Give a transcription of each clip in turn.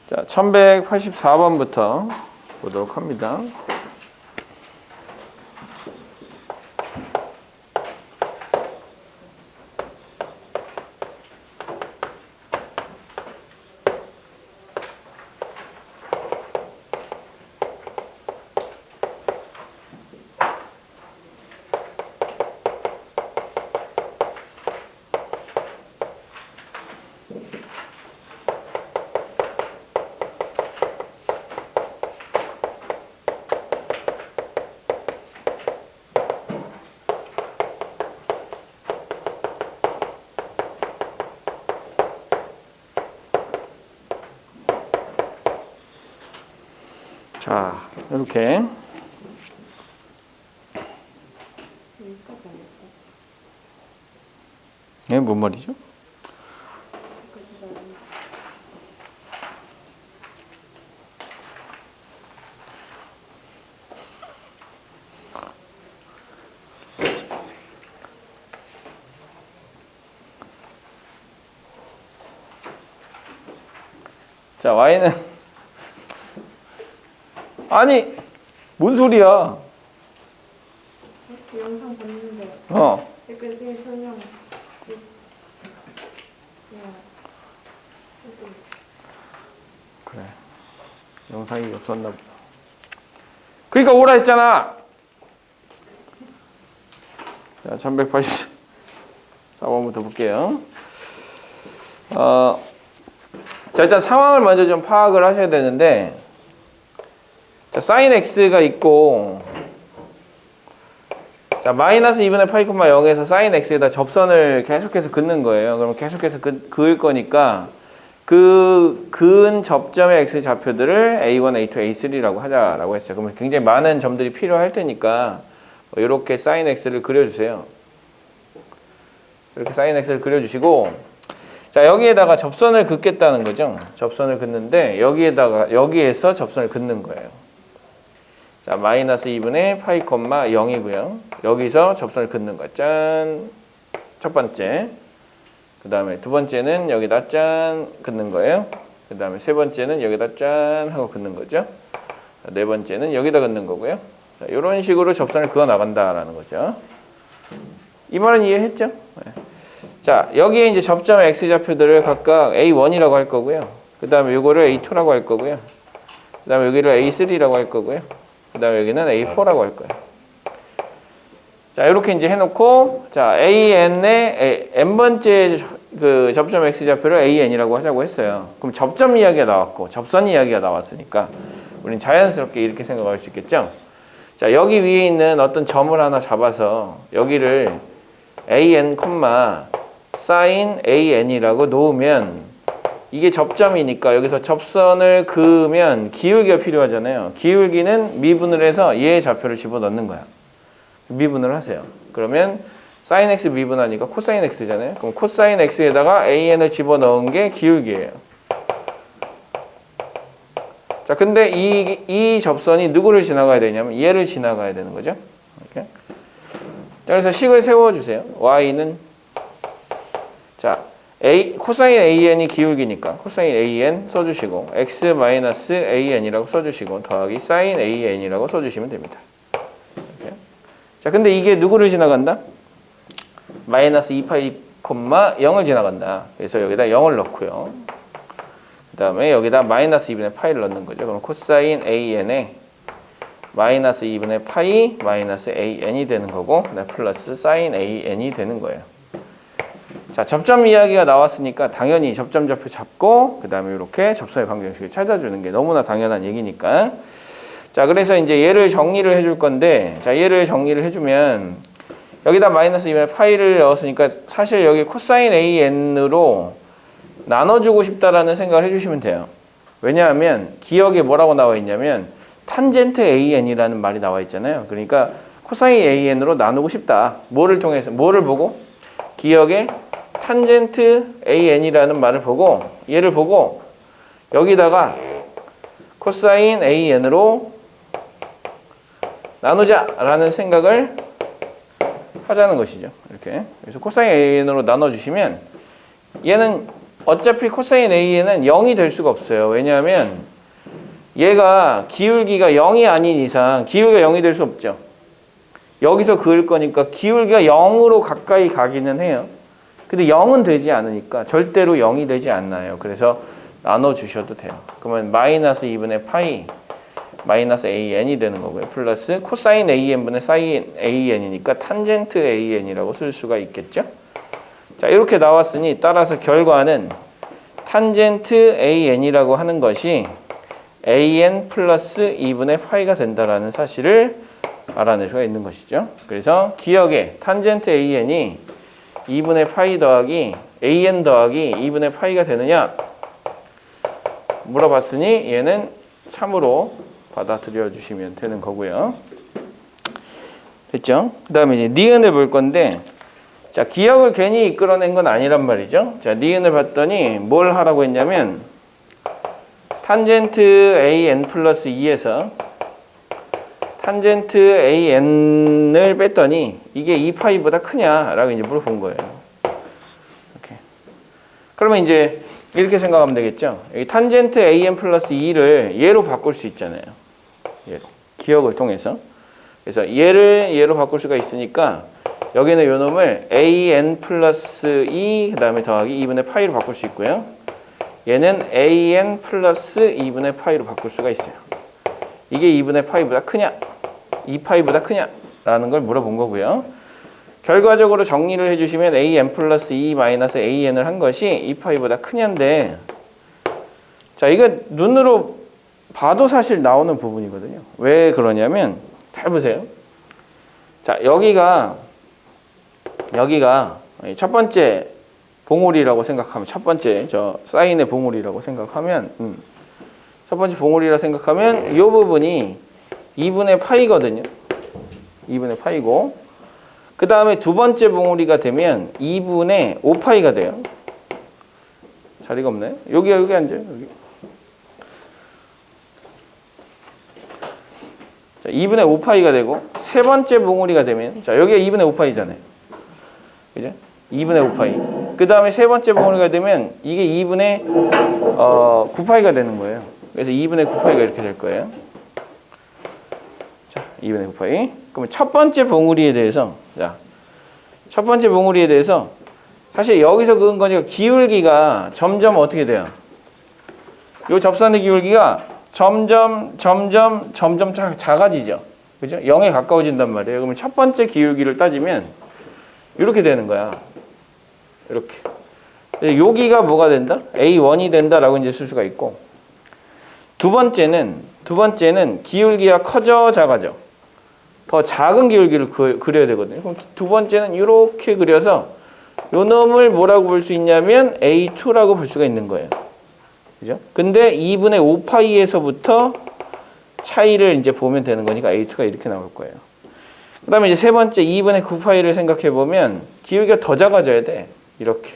자, 1184번부터 보도록 합니다. 자, 이렇게 여기까지 안 했어. 이게 뭔 말이죠? 여기까지가 아니고. 자, y는 아니, 뭔 소리야? 그 영상 봤는데 어, 약간 선생님 설명 그냥 조금 그래. 영상이 없었나 보다. 그러니까 오라 했잖아. 자, 1184번부터 볼게요. 자, 일단 상황을 먼저 좀 파악을 하셔야 되는데, 자, sin x가 있고, 자, 마이너스 2분의 파이, 0에서 sin x에다 접선을 계속해서 긋는 거예요. 그럼 계속해서 그을 거니까, 그은 접점의 x 좌표들을 a1, a2, a3라고 하자라고 했어요. 그러면 굉장히 많은 점들이 필요할 테니까, 이렇게 sin x를 그려주세요. 이렇게 sin x를 그려주시고, 자, 여기에다가 접선을 긋겠다는 거죠. 접선을 긋는데, 여기에서 접선을 긋는 거예요. 자, 마이너스 2분의 파이, 0이고요. 여기서 접선을 긋는 거. 짠. 첫 번째. 그 다음에 두 번째는 여기다 짠 긋는 거예요. 그 다음에 세 번째는 여기다 짠 하고 긋는 거죠. 네 번째는 여기다 긋는 거고요. 자, 이런 식으로 접선을 그어 나간다라는 거죠. 이 말은 이해했죠? 네. 자, 여기에 이제 접점의 x 좌표들을 각각 a1이라고 할 거고요. 그 다음에 이거를 a2라고 할 거고요. 그 다음에 여기를 a3라고 할 거고요. 그 다음에 여기는 a4라고 할 거예요. 자, 이렇게 이제 해놓고, 자, an의 n번째 그 접점 x 좌표를 an이라고 하자고 했어요. 그럼 접점 이야기가 나왔고, 접선 이야기가 나왔으니까, 우린 자연스럽게 이렇게 생각할 수 있겠죠? 자, 여기 위에 있는 어떤 점을 하나 잡아서, 여기를 an, sin an이라고 놓으면, 이게 접점이니까 여기서 접선을 그으면 기울기가 필요하잖아요. 기울기는 미분을 해서 얘의 좌표를 집어넣는 거야. 미분을 하세요. 그러면 sin x 미분하니까 코사인 x잖아요. 그럼 코사인 x에다가 an을 집어넣은 게 기울기예요. 자, 근데 이 접선이 누구를 지나가야 되냐면 얘를 지나가야 되는 거죠. 이렇게. 자, 그래서 식을 세워주세요. y는 자, 코사인 an이 기울기니까 코사인 an 써주시고 x-an이라고 써주시고 더하기 sin an이라고 써주시면 됩니다. 이렇게. 자, 근데 이게 누구를 지나간다? 마이너스 2파이, 0을 지나간다. 그래서 여기다 0을 넣고요. 그 다음에 여기다 마이너스 2분의 파이를 넣는 거죠. 그럼 코사인 an에 마이너스 2분의 파이 마이너스 an이 되는 거고 그다음에 플러스 sin an이 되는 거예요. 자, 접점 이야기가 나왔으니까 당연히 접점 좌표 잡고 그 다음에 이렇게 접선의 방정식을 찾아주는 게 너무나 당연한 얘기니까. 자, 그래서 이제 얘를 정리를 해줄 건데, 자, 얘를 정리를 해주면 여기다 마이너스 2분의 파이를 넣었으니까 사실 여기 코사인 an으로 나눠주고 싶다라는 생각을 해주시면 돼요. 왜냐하면 기억에 뭐라고 나와 있냐면 탄젠트 an이라는 말이 나와 있잖아요. 그러니까 코사인 an으로 나누고 싶다. 뭐를 통해서? 뭐를 보고? 기억에 탄젠트 an이라는 말을 보고 얘를 보고 여기다가 코사인 an으로 나누자라는 생각을 하자는 것이죠. 이렇게. 그래서 코사인 an으로 나눠주시면 얘는 어차피 코사인 A에는 0이 될 수가 없어요. 왜냐하면 얘가 기울기가 0이 아닌 이상 기울기가 0이 될 수 없죠. 여기서 그을 거니까 기울기가 0으로 가까이 가기는 해요. 근데 0은 되지 않으니까 절대로 0이 되지 않나요. 그래서 나눠주셔도 돼요. 그러면 마이너스 2분의 파이 마이너스 AN이 되는 거고요. 플러스 코사인 AN분의 사인 AN이니까 탄젠트 AN이라고 쓸 수가 있겠죠. 자, 이렇게 나왔으니 따라서 결과는 탄젠트 AN이라고 하는 것이 AN 플러스 2분의 파이가 된다라는 사실을 알아낼 수가 있는 것이죠. 그래서 기억에 탄젠트 AN이 2분의 파이 더하기 AN 더하기 2분의 파이가 되느냐 물어봤으니 얘는 참으로 받아들여 주시면 되는 거고요. 됐죠? 그 다음에 이제 니은을 볼 건데, 자, 기억을 괜히 이끌어낸 건 아니란 말이죠. 자, 니은을 봤더니 뭘 하라고 했냐면, 탄젠트 AN 플러스 2에서 탄젠트 AN을 뺐더니 이게 2파이보다 크냐라고 이제 물어본 거예요. 이렇게. 그러면 이제 이렇게 생각하면 되겠죠. 여기 탄젠트 AN 플러스 2를 얘로 바꿀 수 있잖아요. 얘로. 기억을 통해서. 그래서 얘로 바꿀 수가 있으니까 여기는 요 놈을 AN 플러스 2 그 다음에 더하기 2분의 파이로 바꿀 수 있고요. 얘는 AN 플러스 2분의 파이로 바꿀 수가 있어요. 이게 2분의 파이보다 크냐? 2파이보다 크냐? 라는 걸 물어본 거고요. 결과적으로 정리를 해주시면 AN 플러스 2 마이너스 AN을 한 것이 2파이보다 크냐인데, 자, 이거 눈으로 봐도 사실 나오는 부분이거든요. 왜 그러냐면, 잘 보세요. 자, 여기가 첫 번째 봉우리라고 생각하면, 첫 번째 저 사인의 봉우리라고 생각하면, 첫 번째 봉우리라 생각하면 이 부분이 2분의 파이거든요. 2분의 파이고, 그 다음에 두 번째 봉우리가 되면 2분의 5파이가 돼요. 자리가 없나요? 여기 앉아요. 여기. 자, 2분의 5파이가 되고, 세 번째 봉우리가 되면, 자, 여기가 2분의 5파이잖아요. 그죠? 2분의 5파이. 그 다음에 세 번째 봉우리가 되면 이게 2분의 9파이가 되는 거예요. 그래서 2분의 9파이가 이렇게 될 거예요. 자, 2분의 9파이. 그러면 첫 번째 봉우리에 대해서, 자, 첫 번째 봉우리에 대해서 사실 여기서 그은 거니까 기울기가 점점 어떻게 돼요? 이 접선의 기울기가 점점 작아지죠. 그죠? 0에 가까워진단 말이에요. 그러면 첫 번째 기울기를 따지면 이렇게 되는 거야. 이렇게. 여기가 뭐가 된다? A1이 된다라고 이제 쓸 수가 있고, 두 번째는 기울기가 커져 작아져. 더 작은 기울기를 그려야 되거든요. 그럼 두 번째는 이렇게 그려서 요 놈을 뭐라고 볼 수 있냐면 A2라고 볼 수가 있는 거예요. 그죠? 근데 2분의 5파이에서부터 차이를 이제 보면 되는 거니까 A2가 이렇게 나올 거예요. 그 다음에 이제 세 번째 2분의 9파이를 생각해 보면 기울기가 더 작아져야 돼. 이렇게.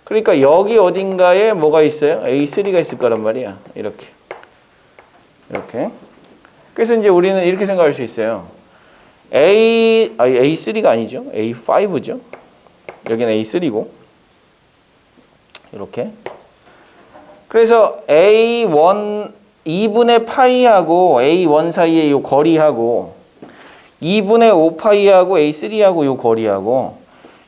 그러니까 여기 어딘가에 뭐가 있어요? A3가 있을 거란 말이야. 이렇게. 이렇게. 그래서 이제 우리는 이렇게 생각할 수 있어요. A3가 아니죠. A5죠. 여기는 A3고. 이렇게. 그래서 A1, 2분의 파이하고 A1 사이의 이 거리하고 2분의 5파이하고 A3하고 이 거리하고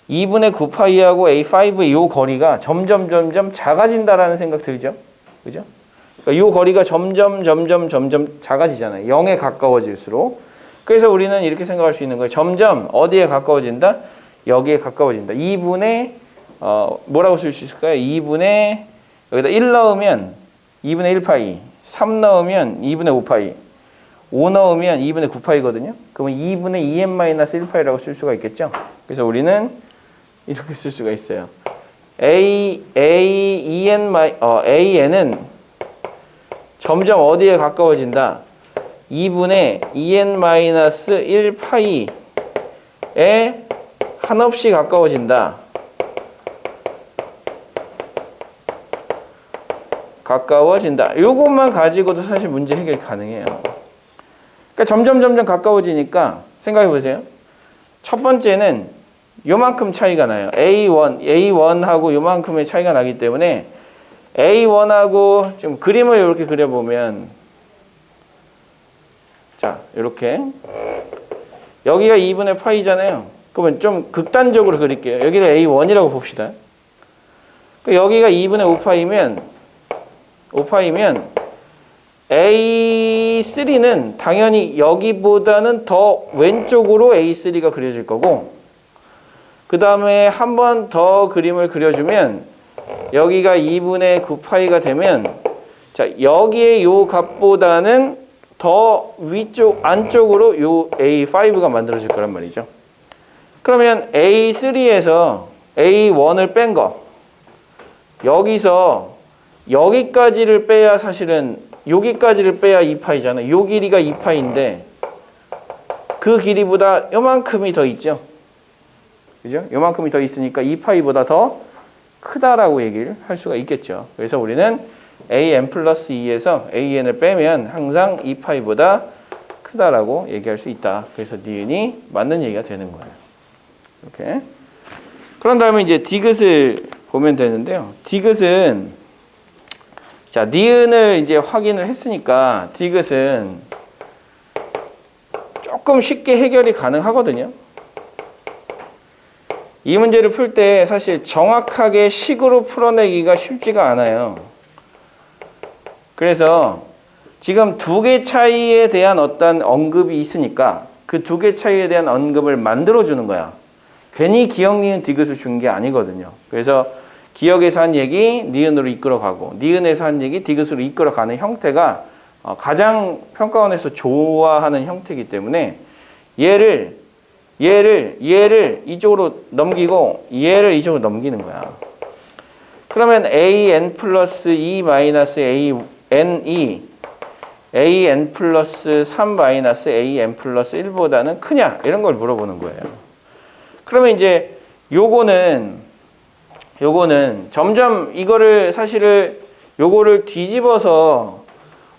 2분의 9파이하고 A5의 이 거리가 점점 작아진다라는 생각 들죠? 그죠? 그러니까 이 거리가 점점 작아지잖아요. 0에 가까워질수록. 그래서 우리는 이렇게 생각할 수 있는 거예요. 점점 어디에 가까워진다? 여기에 가까워진다. 2분의 뭐라고 쓸 수 있을까요? 2분의 여기다 1 넣으면 2분의 1파이, 3 넣으면 2분의 5파이, 5 넣으면 2분의 9파이거든요. 그러면 2분의 2n-1파이라고 쓸 수가 있겠죠. 그래서 우리는 이렇게 쓸 수가 있어요. AN은 점점 어디에 가까워진다? 2분의 2n-1파이에 한없이 가까워진다. 가까워진다. 요것만 가지고도 사실 문제 해결 가능해요. 그러니까 점점 가까워지니까 생각해 보세요. 첫 번째는 요만큼 차이가 나요. A1하고 요만큼의 차이가 나기 때문에 A1하고 좀 그림을 이렇게 그려보면 자, 이렇게 여기가 2분의 파이잖아요. 그러면 좀 극단적으로 그릴게요. 여기를 A1이라고 봅시다. 여기가 2분의 5파이면 A3는 당연히 여기보다는 더 왼쪽으로 A3가 그려질 거고, 그 다음에 한 번 더 그림을 그려주면 여기가 2분의 9파이가 되면 자, 여기에 요 값보다는 더 위쪽 안쪽으로 요 A5가 만들어질 거란 말이죠. 그러면 A3에서 A1을 뺀 거, 여기서 여기까지를 빼야 사실은 여기까지를 빼야 2파이잖아요. 요 길이가 2파인데 그 길이보다 요만큼이 더 있죠. 그죠? 요만큼이 더 있으니까 2파이보다 더 크다라고 얘기를 할 수가 있겠죠. 그래서 우리는 an 플러스 2에서 an을 빼면 항상 2파이보다 크다라고 얘기할 수 있다. 그래서 니은이 맞는 얘기가 되는 거예요. 이렇게. 그런 다음에 이제 디귿을 보면 되는데요. 디귿은 자, 니은을 이제 확인을 했으니까 디귿은 조금 쉽게 해결이 가능하거든요. 이 문제를 풀 때 사실 정확하게 식으로 풀어내기가 쉽지가 않아요. 그래서 지금 두 개 차이에 대한 어떤 언급이 있으니까 그 두 개 차이에 대한 언급을 만들어주는 거야. 괜히 기억, 니은, 디귿을 준 게 아니거든요. 그래서 기억에서 한 얘기 니은으로 이끌어가고 니은에서 한 얘기 디귿으로 이끌어가는 형태가 가장 평가원에서 좋아하는 형태이기 때문에 얘를 이쪽으로 넘기고 얘를 이쪽으로 넘기는 거야. 그러면 an 플러스 2 마이너스 an이 an 플러스 3 마이너스 an 플러스 1보다는 크냐? 이런 걸 물어보는 거예요. 그러면 이제 요거는 점점 이거를 사실을 요거를 뒤집어서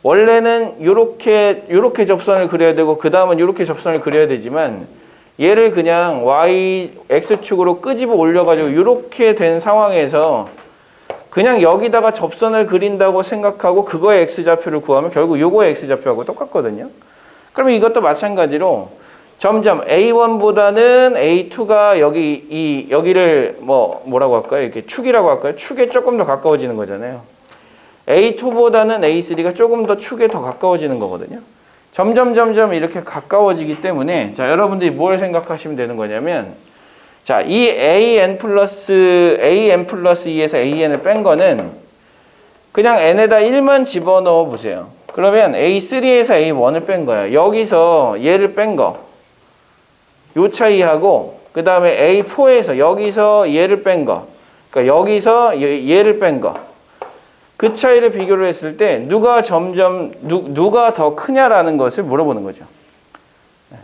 원래는 요렇게 접선을 그려야 되고 그 다음은 요렇게 접선을 그려야 되지만 얘를 그냥 x축으로 끄집어 올려가지고 요렇게 된 상황에서 그냥 여기다가 접선을 그린다고 생각하고 그거의 x좌표를 구하면 결국 요거의 x좌표하고 똑같거든요. 그러면 이것도 마찬가지로 점점 A1보다는 A2가 여기를 뭐라고 할까요? 이렇게 축이라고 할까요? 축에 조금 더 가까워지는 거잖아요. A2보다는 A3가 조금 더 축에 더 가까워지는 거거든요. 점점 이렇게 가까워지기 때문에 자, 여러분들이 뭘 생각하시면 되는 거냐면 자, 이 an 플러스 2에서 an을 뺀 거는 그냥 n에다 1만 집어넣어 보세요. 그러면 A3에서 A1을 뺀 거야. 여기서 얘를 뺀 거. 요 차이하고 그 다음에 A4에서 여기서 얘를 뺀 거. 그러니까 여기서 얘를 뺀 거. 그 차이를 비교를 했을 때 누가 더 크냐라는 것을 물어보는 거죠.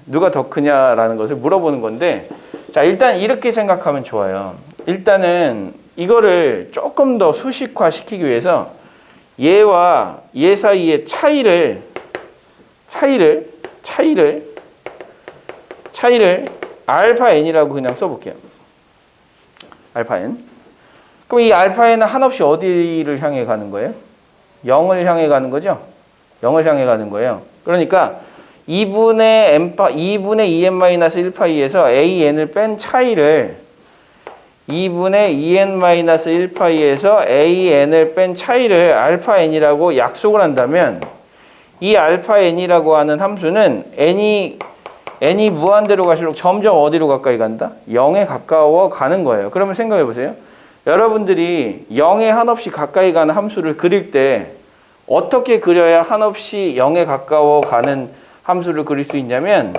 누가 더 크냐라는 것을 물어보는 건데 자, 일단 이렇게 생각하면 좋아요. 일단은 이거를 조금 더 수식화 시키기 위해서 얘와 얘 사이의 차이를 알파 n이라고 그냥 써볼게요. 알파 n. 그럼 이 알파 n은 한없이 어디를 향해 가는 거예요? 0을 향해 가는 거죠? 0을 향해 가는 거예요. 그러니까 2분의 2n-1파이에서 an을 뺀 차이를 2분의 2n-1파이에서 an을 뺀 차이를 알파 n이라고 약속을 한다면 이 알파 n이라고 하는 함수는 n이 무한대로 갈수록 점점 어디로 가까이 간다? 0에 가까워 가는 거예요. 그러면 생각해 보세요. 여러분들이 0에 한없이 가까이 가는 함수를 그릴 때 어떻게 그려야 한없이 0에 가까워 가는 함수를 그릴 수 있냐면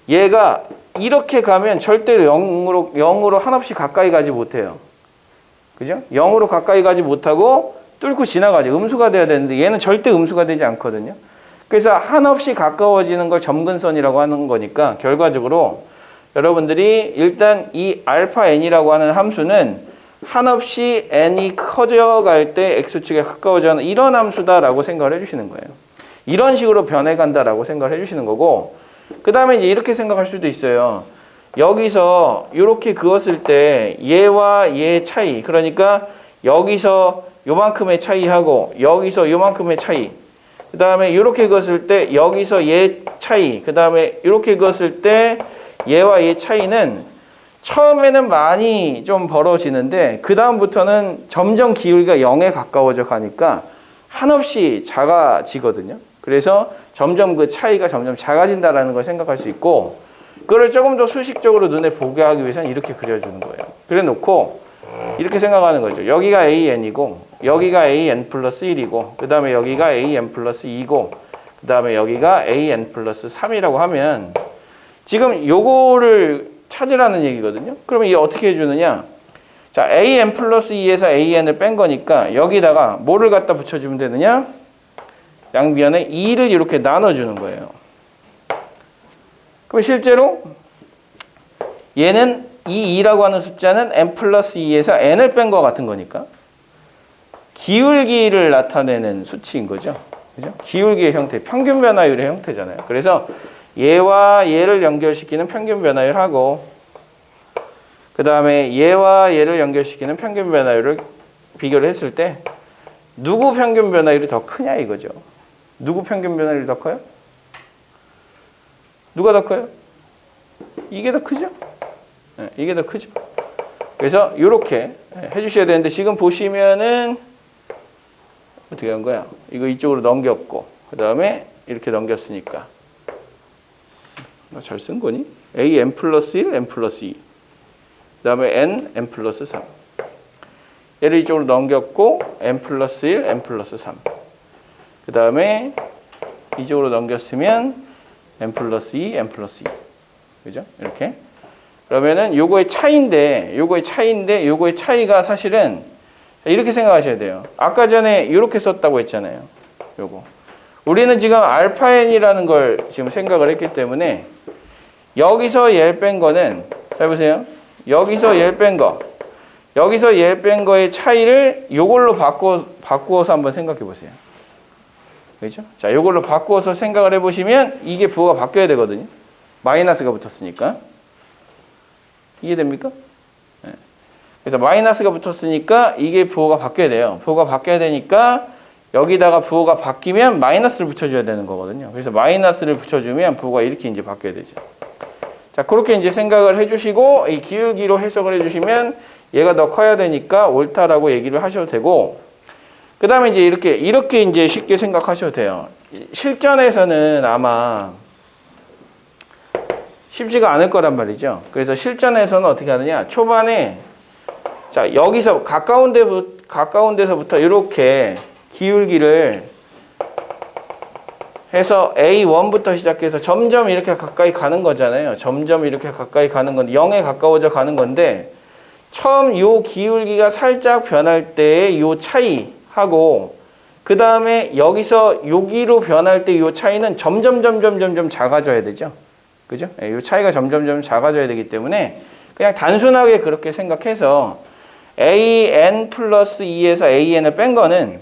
얘가 이렇게 가면 절대로 0으로 한없이 가까이 가지 못해요. 그죠? 0으로 가까이 가지 못하고 뚫고 지나가죠. 음수가 돼야 되는데 얘는 절대 음수가 되지 않거든요. 그래서 한없이 가까워지는 걸 점근선이라고 하는 거니까 결과적으로 여러분들이 일단 이 알파 n이라고 하는 함수는 한없이 n이 커져갈 때 x축에 가까워지는 이런 함수다라고 생각을 해주시는 거예요. 이런 식으로 변해간다라고 생각을 해주시는 거고 그 다음에 이제 이렇게 생각할 수도 있어요. 여기서 이렇게 그었을 때 얘와 얘의 차이, 그러니까 여기서 요만큼의 차이하고 여기서 요만큼의 차이, 그 다음에 이렇게 그었을 때 여기서 얘 차이, 그 다음에 이렇게 그었을 때 얘와 얘 차이는 처음에는 많이 좀 벌어지는데 그 다음부터는 점점 기울기가 0에 가까워져 가니까 한없이 작아지거든요. 그래서 점점 그 차이가 점점 작아진다라는 걸 생각할 수 있고, 그걸 조금 더 수식적으로 눈에 보게 하기 위해서는 이렇게 그려주는 거예요. 그래 놓고 이렇게 생각하는 거죠. 여기가 AN이고 여기가 AN 플러스 1이고 그 다음에 여기가 AN 플러스 2고 그 다음에 여기가 AN 플러스 3이라고 하면 지금 요거를 찾으라는 얘기거든요. 그러면 이게 어떻게 해주느냐. 자, AN 플러스 2에서 AN을 뺀 거니까 여기다가 뭐를 갖다 붙여주면 되느냐. 양변에 2를 이렇게 나눠주는 거예요. 그럼 실제로 얘는 이 2라고 하는 숫자는 n 플러스 2에서 n을 뺀 것 같은 거니까 기울기를 나타내는 수치인 거죠. 그죠? 기울기의 형태, 평균 변화율의 형태잖아요. 그래서 얘와 얘를 연결시키는 평균 변화율하고 그 다음에 얘와 얘를 연결시키는 평균 변화율을 비교를 했을 때 누구 평균 변화율이 더 크냐 이거죠. 누구 평균 변화율이 더 커요? 누가 더 커요? 이게 더 크죠? 네, 이게 더 크죠? 그래서 이렇게 해주셔야 되는데 지금 보시면은 어떻게 한 거야? 이거 이쪽으로 넘겼고 그 다음에 이렇게 넘겼으니까 나 잘 쓴 거니? A n 플러스 1, n 플러스 2 그 다음에 n 플러스 3 얘를 이쪽으로 넘겼고 n 플러스 1, n 플러스 3 그 다음에 이쪽으로 넘겼으면 n 플러스 2, n 플러스 2 그죠? 이렇게 그러면은 요거의 차이인데 요거의 차이가 사실은 이렇게 생각하셔야 돼요. 아까 전에 이렇게 썼다고 했잖아요. 요거 우리는 지금 알파 n이라는 걸 지금 생각을 했기 때문에 여기서 얘를 뺀 거는 잘 보세요. 여기서 얘를 뺀 거 여기서 얘를 뺀 거의 차이를 요걸로 바꾸어서 한번 생각해 보세요. 그렇죠? 자, 요걸로 바꾸어서 생각을 해보시면 이게 부호가 바뀌어야 되거든요. 마이너스가 붙었으니까. 이해됩니까? 네. 그래서 마이너스가 붙었으니까 이게 부호가 바뀌어야 돼요. 부호가 바뀌어야 되니까 여기다가 부호가 바뀌면 마이너스를 붙여줘야 되는 거거든요. 그래서 마이너스를 붙여주면 부호가 이렇게 이제 바뀌어야 되죠. 자, 그렇게 이제 생각을 해주시고 이 기울기로 해석을 해주시면 얘가 더 커야 되니까 옳다라고 얘기를 하셔도 되고, 그 다음에 이제 이렇게 이제 쉽게 생각하셔도 돼요. 실전에서는 아마 쉽지가 않을 거란 말이죠. 그래서 실전에서는 어떻게 하느냐. 초반에 자, 여기서 가까운 데서부터 이렇게 기울기를 해서 A1부터 시작해서 점점 이렇게 가까이 가는 거잖아요. 점점 이렇게 가까이 가는 건데 0에 가까워져 가는 건데 처음 요 기울기가 살짝 변할 때의 요 차이하고 그 다음에 여기서 여기로 변할 때 요 차이는 점점 작아져야 되죠. 그죠? 요 차이가 점점 작아져야 되기 때문에 그냥 단순하게 그렇게 생각해서 AN 플러스 2에서 AN을 뺀 거는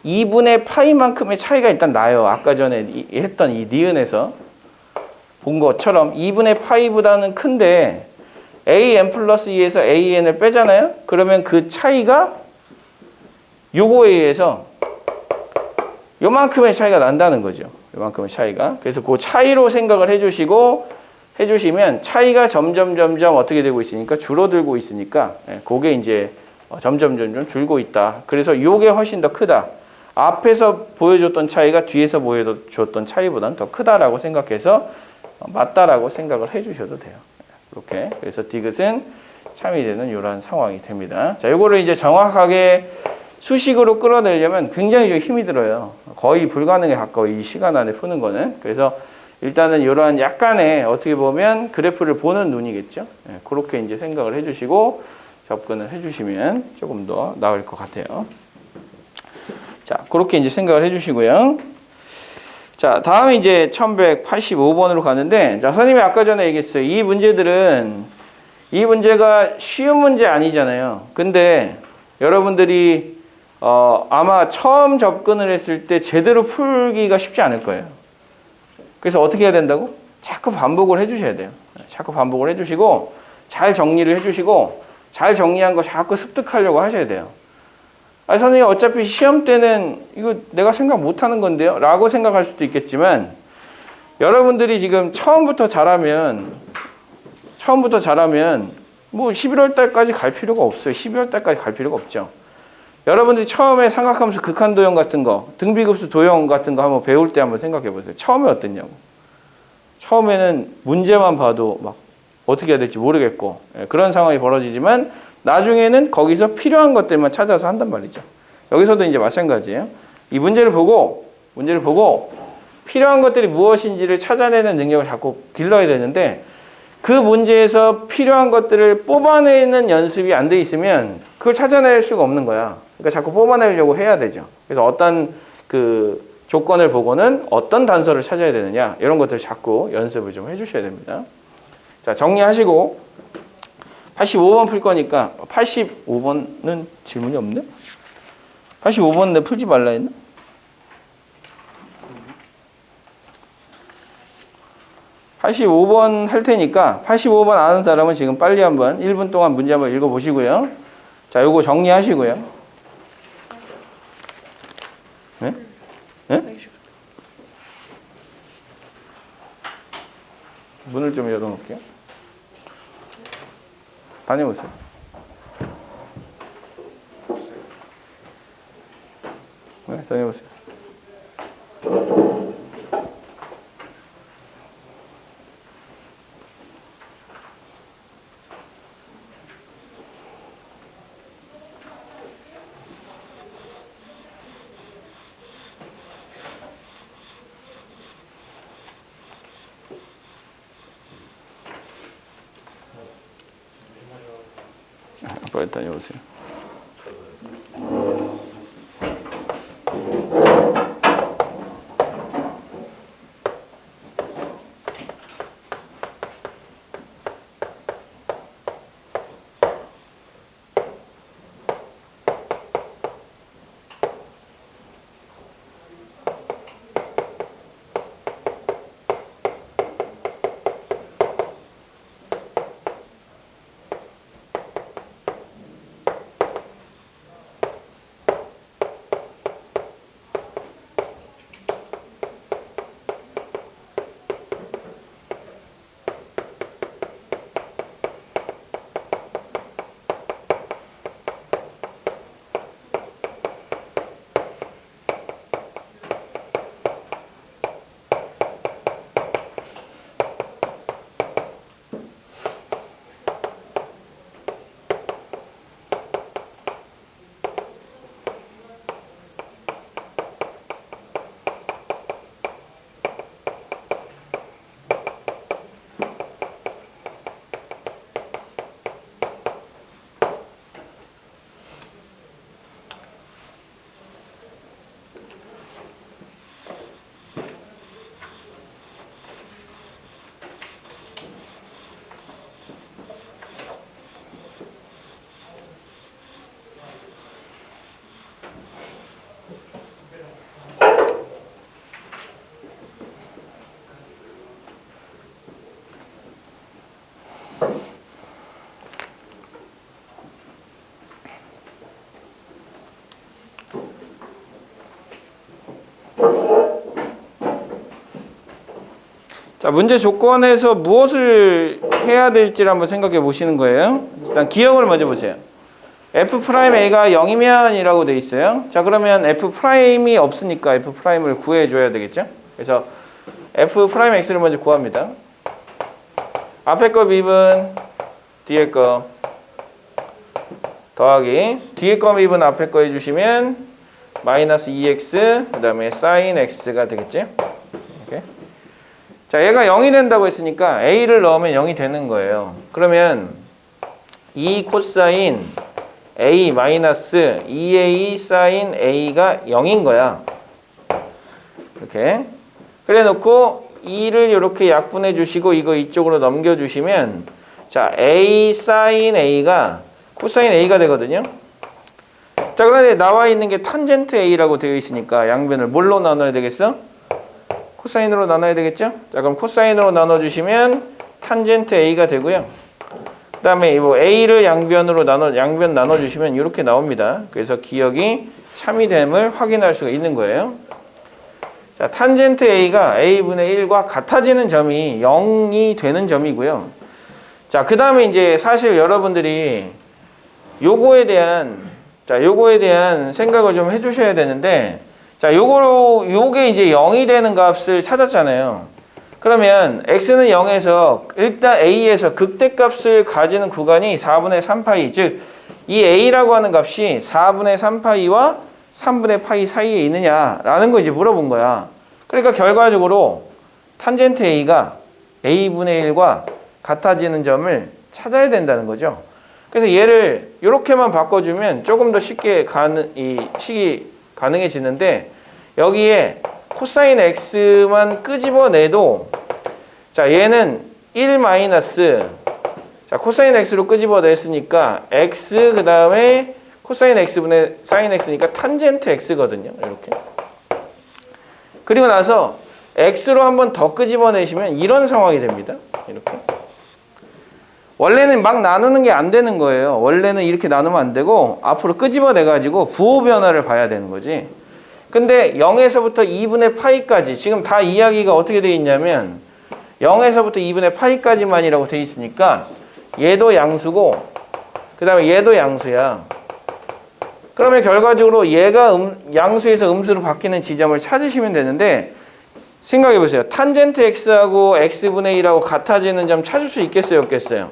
2분의 파이만큼의 차이가 일단 나요. 아까 전에 했던 이 니은에서 본 것처럼 2분의 파이보다는 큰데 AN 플러스 2에서 AN을 빼잖아요. 그러면 그 차이가 요거에 의해서 요만큼의 차이가 난다는 거죠. 요만큼의 차이가. 그래서 그 차이로 생각을 해주시면 차이가 점점 어떻게 되고 있으니까 줄어들고 있으니까 그게 이제 점점 줄고 있다. 그래서 요게 훨씬 더 크다. 앞에서 보여줬던 차이가 뒤에서 보여줬던 차이보다는 더 크다라고 생각해서 맞다라고 생각을 해주셔도 돼요. 이렇게. 그래서 디귿은 참이 되는 이런 상황이 됩니다. 자, 요거를 이제 정확하게 수식으로 끌어내려면 굉장히 좀 힘이 들어요. 거의 불가능에 가까워 이 시간 안에 푸는 거는. 그래서 일단은 이러한 약간의 어떻게 보면 그래프를 보는 눈이겠죠. 그렇게 이제 생각을 해주시고 접근을 해주시면 조금 더 나을 것 같아요. 자, 그렇게 이제 생각을 해주시고요. 자, 다음에 이제 1185번으로 가는데, 자, 선생님이 아까 전에 얘기했어요. 이 문제가 쉬운 문제 아니잖아요. 근데 여러분들이 아마 처음 접근을 했을 때 제대로 풀기가 쉽지 않을 거예요. 그래서 어떻게 해야 된다고? 자꾸 반복을 해주셔야 돼요. 자꾸 반복을 해주시고 잘 정리를 해주시고 잘 정리한 거 자꾸 습득하려고 하셔야 돼요. 아니 선생님 어차피 시험 때는 이거 내가 생각 못하는 건데요 라고 생각할 수도 있겠지만 여러분들이 지금 처음부터 잘하면 뭐 11월 달까지 갈 필요가 없어요. 12월 달까지 갈 필요가 없죠. 여러분들이 처음에 삼각함수 극한도형 같은 거, 등비급수 도형 같은 거 한번 배울 때 한번 생각해 보세요. 처음에 어땠냐고. 처음에는 문제만 봐도 막 어떻게 해야 될지 모르겠고 그런 상황이 벌어지지만 나중에는 거기서 필요한 것들만 찾아서 한단 말이죠. 여기서도 이제 마찬가지예요. 이 문제를 보고 필요한 것들이 무엇인지를 찾아내는 능력을 자꾸 길러야 되는데 그 문제에서 필요한 것들을 뽑아내는 연습이 안 돼 있으면 그걸 찾아낼 수가 없는 거야. 그러니까 자꾸 뽑아내려고 해야 되죠. 그래서 어떤 그 조건을 보고는 어떤 단서를 찾아야 되느냐 이런 것들을 자꾸 연습을 좀 해주셔야 됩니다. 자, 정리하시고 85번 풀 거니까 85번은 질문이 없네? 85번은 내가 풀지 말라 했나? (85번) 할 테니까 85번 아는 사람은 지금 빨리 한번 1분 동안 문제 한번 읽어보시고요. 자, 요거 정리하시고요. 네? 네? 문을 좀 열어놓을게요. 다녀오세요. 네, 다녀오세요. 빨리 다녀오세요. 자, 문제 조건에서 무엇을 해야 될지를 한번 생각해 보시는 거예요. 일단 기억을 먼저 보세요. F'A가 0이면 이라고 돼 있어요. 자, 그러면 F'이 없으니까 F'을 구해줘야 되겠죠. 그래서 F'X를 먼저 구합니다. 앞에 거 미분, 뒤에 거 더하기, 뒤에 거 미분 앞에 거 해주시면 마이너스 2x, 그 다음에 sin x가 되겠지. 이렇게. 자, 얘가 0이 된다고 했으니까 a를 넣으면 0이 되는 거예요. 그러면 2 코사인 a 마이너스 2a sin a가 0인 거야. 이렇게. 그래 놓고 2를 이렇게 약분해 주시고 이거 이쪽으로 넘겨 주시면 자, a sin a가 코사인 a가 되거든요. 자, 그런데 나와 있는 게 탄젠트 a라고 되어 있으니까 양변을 뭘로 나눠야 되겠어? 코사인으로 나눠야 되겠죠? 자, 그럼 코사인으로 나눠주시면 탄젠트 A가 되고요. 그 다음에 뭐 A를 양변 나눠주시면 이렇게 나옵니다. 그래서 기역이 3이 됨을 확인할 수가 있는 거예요. 자, 탄젠트 A가 A분의 1과 같아지는 점이 0이 되는 점이고요. 자, 그 다음에 이제 사실 여러분들이 요거에 대한 생각을 좀 해주셔야 되는데, 자, 요게 이제 0이 되는 값을 찾았잖아요. 그러면 x는 0에서 일단 a에서 극대값을 가지는 구간이 4분의 3파이, 즉 이 a라고 하는 값이 4분의 3파이와 3분의 파이 사이에 있느냐라는 거 이제 물어본 거야. 그러니까 결과적으로 탄젠트 a가 a분의 1과 같아지는 점을 찾아야 된다는 거죠. 그래서 얘를 이렇게만 바꿔주면 조금 더 쉽게 식이 가능해지는데, 여기에 코사인 x만 끄집어내도, 자, 얘는 1 마이너스, 자, 코사인 x로 끄집어냈으니까 x 그 다음에 코사인 x분의 사인 x니까 탄젠트 x거든요. 이렇게. 그리고 나서 x로 한 번 더 끄집어내시면 이런 상황이 됩니다. 이렇게. 원래는 막 나누는 게 안 되는 거예요. 원래는 이렇게 나누면 안 되고 앞으로 끄집어내 가지고 부호 변화를 봐야 되는 거지. 근데 0에서부터 2분의 파이까지, 지금 다 이야기가 어떻게 되어 있냐면 0에서부터 2분의 파이까지만이라고 되어 있으니까 얘도 양수고 그 다음에 얘도 양수야. 그러면 결과적으로 얘가 양수에서 음수로 바뀌는 지점을 찾으시면 되는데, 생각해 보세요. 탄젠트 x하고 x분의 1하고 같아지는 점 찾을 수 있겠어요, 없겠어요?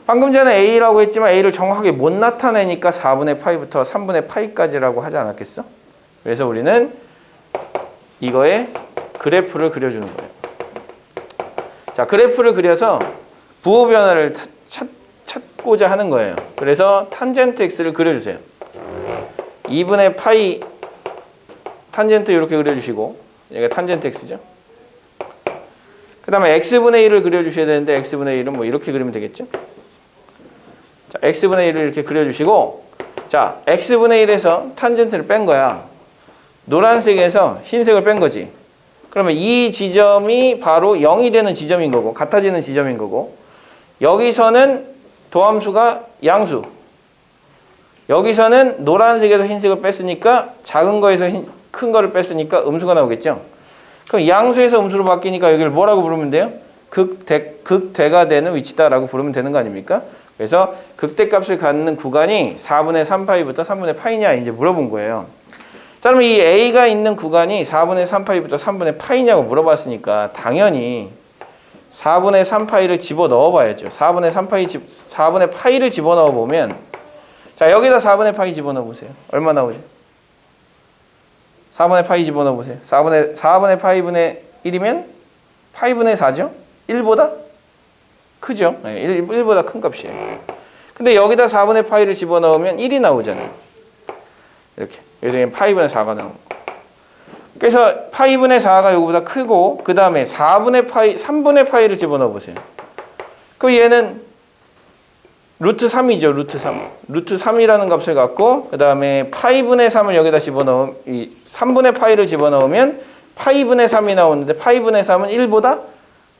방금 전에 a라고 했지만 a를 정확하게 못 나타내니까 4분의 파이부터 3분의 파이까지라고 하지 않았겠어? 그래서 우리는 이거에 그래프를 그려주는 거예요. 자, 그래프를 그려서 부호 변화를 찾고자 하는 거예요. 그래서 탄젠트 x를 그려주세요. 2분의 파이 탄젠트 이렇게 그려주시고, 얘가 탄젠트 x죠. 그 다음에 x분의 1을 그려주셔야 되는데 x분의 1은 뭐 이렇게 그리면 되겠죠. 자, x분의 1을 이렇게 그려주시고, 자, x분의 1에서 탄젠트를 뺀 거야. 노란색에서 흰색을 뺀 거지. 그러면 이 지점이 바로 0이 되는 지점인 거고, 같아지는 지점인 거고, 여기서는 도함수가 양수, 여기서는 노란색에서 흰색을 뺐으니까 작은 거에서 큰 거를 뺐으니까 음수가 나오겠죠. 그럼 양수에서 음수로 바뀌니까 여기를 뭐라고 부르면 돼요? 극대가 되는 위치다라고 부르면 되는 거 아닙니까? 그래서 극대값을 갖는 구간이 4분의 3파이부터 3분의 파이냐 이제 물어본 거예요. 자, 그러면 이 a가 있는 구간이 4분의 3파이부터 3분의 파이냐고 물어봤으니까 당연히 4분의 3파이를 집어넣어 봐야죠. 4분의 파이를 집어넣어 보면, 자, 여기다 4분의 파이 집어넣어 보세요. 얼마 나오죠? 4분의 파이 집어넣어 보세요. 4분의 파이분의 1이면 파이분의 4죠? 1보다 크죠? 네, 1보다 큰 값이에요. 근데 여기다 4분의 파이를 집어넣으면 1이 나오잖아요. 이렇게. 그래서 파이분의 4가 나오는 거. 그래서 파이분의 4가 여기보다 크고, 그 다음에 3분의 파이를 집어넣어 보세요. 그럼 얘는 루트 3이죠. 루트 3. 루트 3이라는 값을 갖고, 그 다음에 파이분의 3을 여기다 집어넣으면, 이 3분의 파이를 집어넣으면 파이분의 3이 나오는데, 파이분의 3은 1보다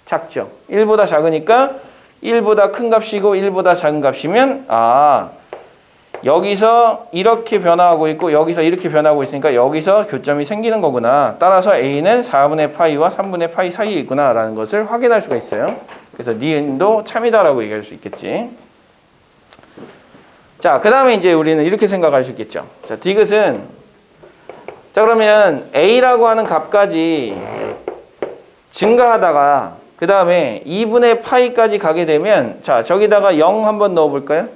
작죠. 1보다 작으니까 1보다 큰 값이고 1보다 작은 값이면, 아, 여기서 이렇게 변화하고 있고 여기서 이렇게 변화하고 있으니까 여기서 교점이 생기는 거구나. 따라서 A는 4분의 파이와 3분의 파이 사이에 있구나 라는 것을 확인할 수가 있어요. 그래서 니은도 참이다라고 얘기할 수 있겠지. 자, 그 다음에 이제 우리는 이렇게 생각할 수 있겠죠. 자, 디귿은, 자, 그러면 A라고 하는 값까지 증가하다가 그 다음에 2분의 파이까지 가게 되면, 자, 저기다가 0 한번 넣어볼까요?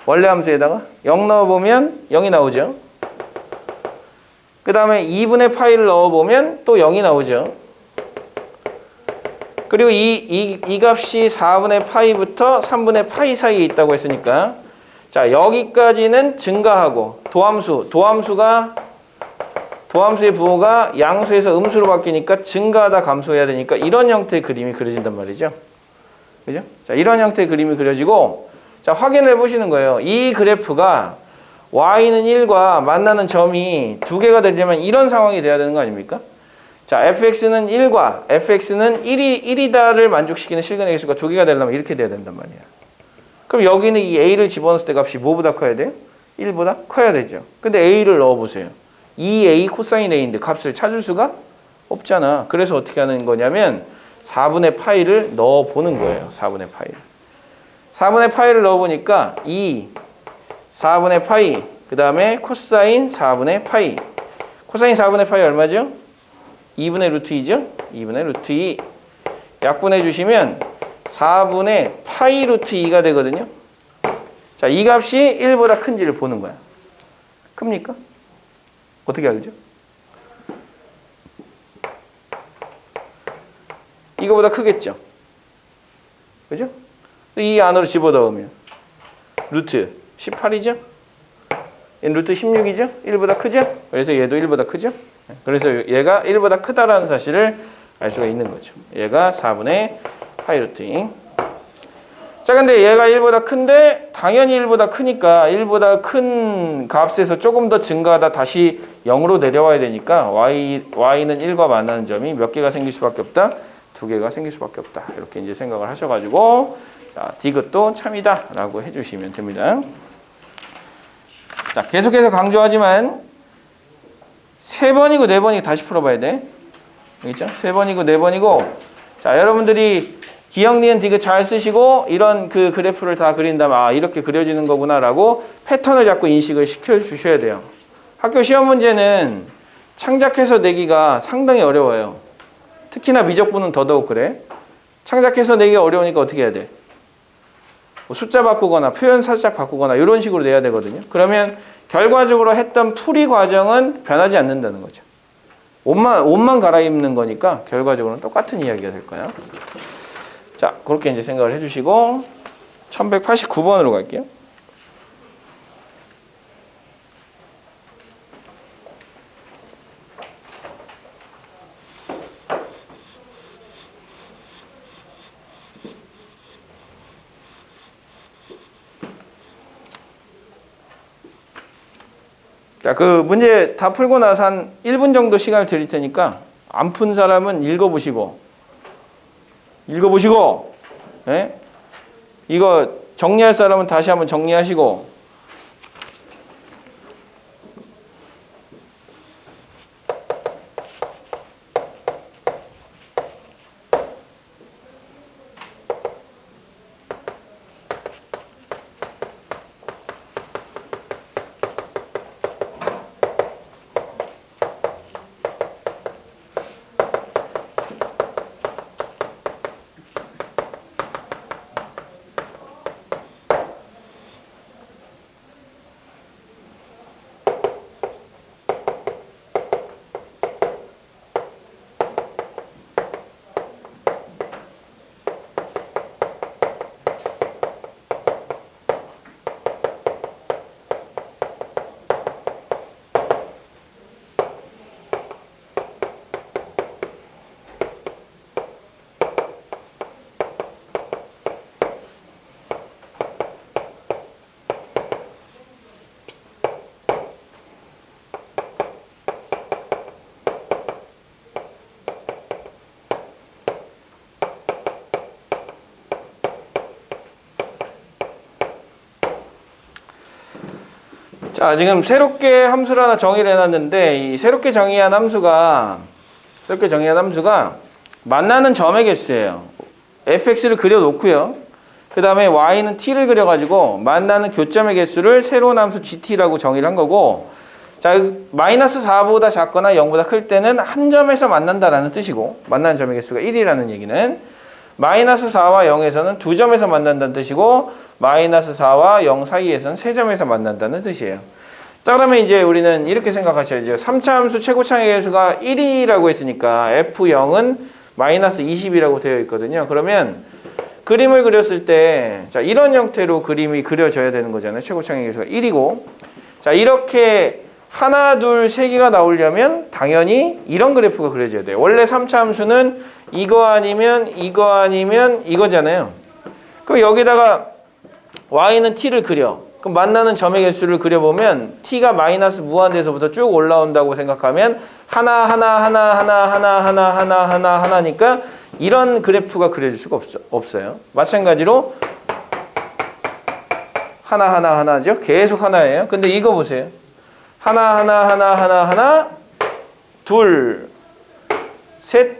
원래 함수에다가 0 넣어보면 0이 나오죠. 그 다음에 2분의 파이를 넣어보면 또 0이 나오죠. 그리고 이 값이 4분의 파이부터 3분의 파이 사이에 있다고 했으니까, 자, 여기까지는 증가하고 도함수의 부호가 양수에서 음수로 바뀌니까 증가하다 감소해야 되니까 이런 형태의 그림이 그려진단 말이죠. 그죠? 자, 이런 형태의 그림이 그려지고, 자, 확인을 해보시는 거예요. 이 그래프가 y는 1과 만나는 점이 두 개가 되려면 이런 상황이 돼야 되는 거 아닙니까? 자, fx는 1과 fx는 1이다를 만족시키는 실근의 개수가 두 개가 되려면 이렇게 돼야 된단 말이야. 그럼 여기는 이 a를 집어넣었을 때 값이 뭐보다 커야 돼요? 1보다 커야 되죠. 근데 a를 넣어보세요. 2a 코사인 a인데 값을 찾을 수가 없잖아. 그래서 어떻게 하는 거냐면 4분의 파이를 넣어보는 거예요. 4분의 파이. 4분의 파이를 넣어보니까 2, 4분의 파이, 그 다음에 코사인 4분의 파이. 코사인 4분의 파이 얼마죠? 2분의 루트 2죠? 2분의 루트 2. 약분해 주시면 4분의 파이 루트 2가 되거든요. 자, 이 값이 1보다 큰지를 보는 거야. 큽니까? 어떻게 알죠? 이거보다 크겠죠? 그죠? 이 안으로 집어넣으면 루트 18이죠? 얘는 루트 16이죠? 1보다 크죠? 그래서 얘도 1보다 크죠? 그래서 얘가 1보다 크다라는 사실을 알 수가 있는 거죠. 얘가 4분의 파이 루트 2. 자, 근데 얘가 1보다 큰데 당연히 1보다 크니까 1보다 큰 값에서 조금 더 증가하다 다시 0으로 내려와야 되니까 y는 1과 만나는 점이 몇 개가 생길 수밖에 없다? 두 개가 생길 수밖에 없다. 이렇게 이제 생각을 하셔가지고 자, 디귿도 참이다 라고 해주시면 됩니다. 자, 계속해서 강조하지만 3번이고 4번이고 다시 풀어봐야 돼. 알겠죠? 3번이고 4번이고 자, 여러분들이 기억, 니은, 디귿 잘 쓰시고 이런 그 그래프를 다 그린다면 아, 이렇게 그려지는 거구나 라고 패턴을 자꾸 인식을 시켜주셔야 돼요. 학교 시험 문제는 창작해서 내기가 상당히 어려워요. 특히나 미적분은 더더욱 그래. 창작해서 내기가 어려우니까 어떻게 해야 돼? 뭐 숫자 바꾸거나 표현 살짝 바꾸거나 이런 식으로 내야 되거든요. 그러면 결과적으로 했던 풀이 과정은 변하지 않는다는 거죠. 옷만 갈아입는 거니까 결과적으로는 똑같은 이야기가 될 거예요. 자, 그렇게 이제 생각을 해주시고 1189번으로 갈게요. 자, 그 문제 다 풀고 나서 한 1분 정도 시간을 드릴 테니까 안 푼 사람은 읽어보시고 예? 이거 정리할 사람은 다시 한번 정리하시고 자, 지금 새롭게 함수를 하나 정의를 해놨는데 이 새롭게 정의한 함수가 만나는 점의 개수예요. fx를 그려놓고요. 그 다음에 y는 t를 그려가지고 만나는 교점의 개수를 새로운 함수 gt라고 정의를 한 거고 자, 마이너스 4보다 작거나 0보다 클 때는 한 점에서 만난다라는 뜻이고 만나는 점의 개수가 1이라는 얘기는 마이너스 4와 0에서는 두 점에서 만난다는 뜻이고 마이너스 4와 0 사이에서는 세 점에서 만난다는 뜻이에요. 자, 그러면 이제 우리는 이렇게 생각하셔야죠. 3차 함수 최고창의 개수가 1이라고 했으니까 f0은 마이너스 20이라고 되어 있거든요. 그러면 그림을 그렸을 때 자, 이런 형태로 그림이 그려져야 되는 거잖아요. 최고창의 개수가 1이고 자, 이렇게 하나, 둘, 세 개가 나오려면 당연히 이런 그래프가 그려져야 돼요. 원래 3차 함수는 이거 아니면 이거잖아요. 그럼 여기다가 y는 t를 그려. 그럼 만나는 점의 개수를 그려보면 t가 마이너스 무한대에서부터 쭉 올라온다고 생각하면 하나니까 이런 그래프가 그려질 수가 없어요. 마찬가지로 하나죠. 계속 하나예요. 근데 이거 보세요. 하나, 둘, 셋,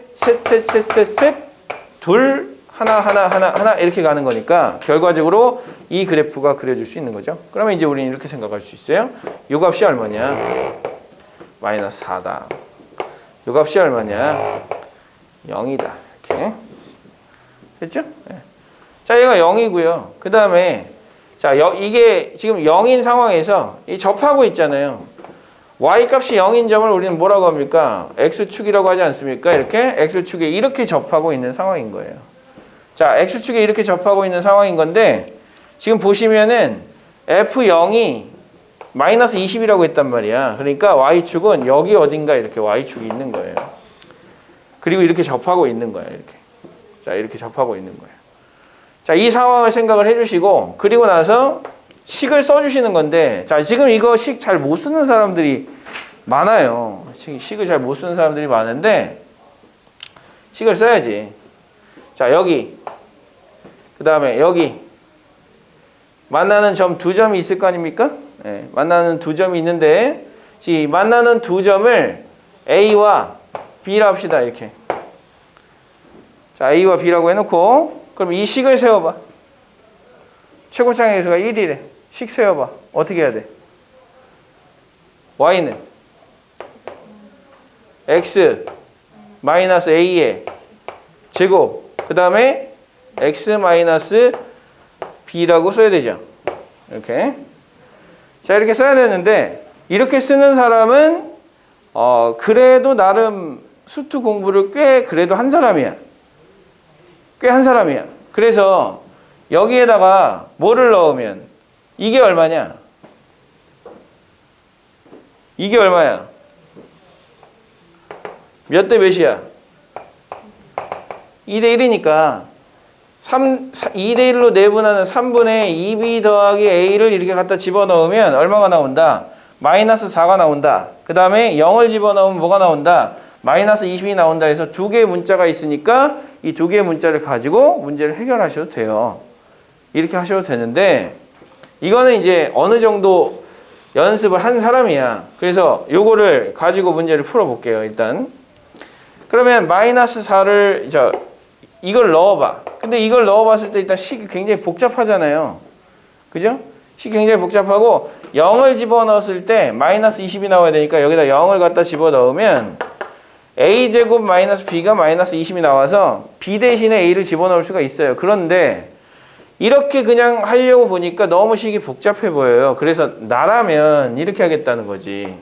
둘, 하나 이렇게 가는 거니까 결과적으로 이 그래프가 그려질 수 있는 거죠. 그러면 이제 우리는 이렇게 생각할 수 있어요. 요 값이 얼마냐? 마이너스 4다. 요 값이 얼마냐? 0이다. 이렇게. 됐죠? 네. 자, 얘가 0이고요. 그 다음에 자, 이게 지금 0인 상황에서 이 접하고 있잖아요. y값이 0인 점을 우리는 뭐라고 합니까? x축이라고 하지 않습니까? 이렇게 x축에 이렇게 접하고 있는 상황인 거예요. 자, x축에 이렇게 접하고 있는 상황인 건데 지금 보시면은 f0이 마이너스 20이라고 했단 말이야. 그러니까 y축은 여기 어딘가 이렇게 y축이 있는 거예요. 그리고 이렇게 접하고 있는 거예요. 이렇게. 자, 이렇게 접하고 있는 거예요. 자, 이 상황을 생각을 해주시고 그리고 나서 식을 써주시는 건데 자, 지금 이거 식 잘 못 쓰는 사람들이 많아요. 식을 잘 못 쓰는 사람들이 많은데 식을 써야지. 자, 여기 그 다음에 여기 만나는 점 두 점이 있을 거 아닙니까? 네, 만나는 두 점이 있는데 만나는 두 점을 A와 B라 합시다. 이렇게. 자, A와 B라고 해놓고 그럼 이 식을 세워봐. 최고차의 개수가 1이래. 식 세워봐. 어떻게 해야 돼? y는 x 마이너스 a의 제곱 그 다음에 x 마이너스 b라고 써야 되죠. 이렇게. 자, 이렇게 써야 되는데 이렇게 쓰는 사람은 그래도 나름 수투 공부를 꽤 그래도 한 사람이야. 꽤 한 사람이야. 그래서 여기에다가 뭐를 넣으면 이게 얼마냐? 이게 얼마야? 몇 대 몇이야? 2대 1이니까 2대 1로 내분하는 3분의 2b 더하기 a를 이렇게 갖다 집어넣으면 얼마가 나온다? 마이너스 4가 나온다. 그 다음에 0을 집어넣으면 뭐가 나온다? 마이너스 20이 나온다 해서 두 개의 문자가 있으니까 이 두 개의 문자를 가지고 문제를 해결하셔도 돼요. 이렇게 하셔도 되는데 이거는 이제 어느 정도 연습을 한 사람이야. 그래서 요거를 가지고 문제를 풀어볼게요. 일단 그러면 마이너스 4를 이걸 넣어봐. 근데 이걸 넣어봤을 때 일단 식이 굉장히 복잡하잖아요. 그죠? 식이 굉장히 복잡하고 0을 집어넣었을 때 마이너스 20이 나와야 되니까 여기다 0을 갖다 집어넣으면 a제곱 마이너스 b가 마이너스 20이 나와서 b 대신에 a를 집어넣을 수가 있어요. 그런데 이렇게 그냥 하려고 보니까 너무 식이 복잡해 보여요. 그래서 나라면 이렇게 하겠다는 거지.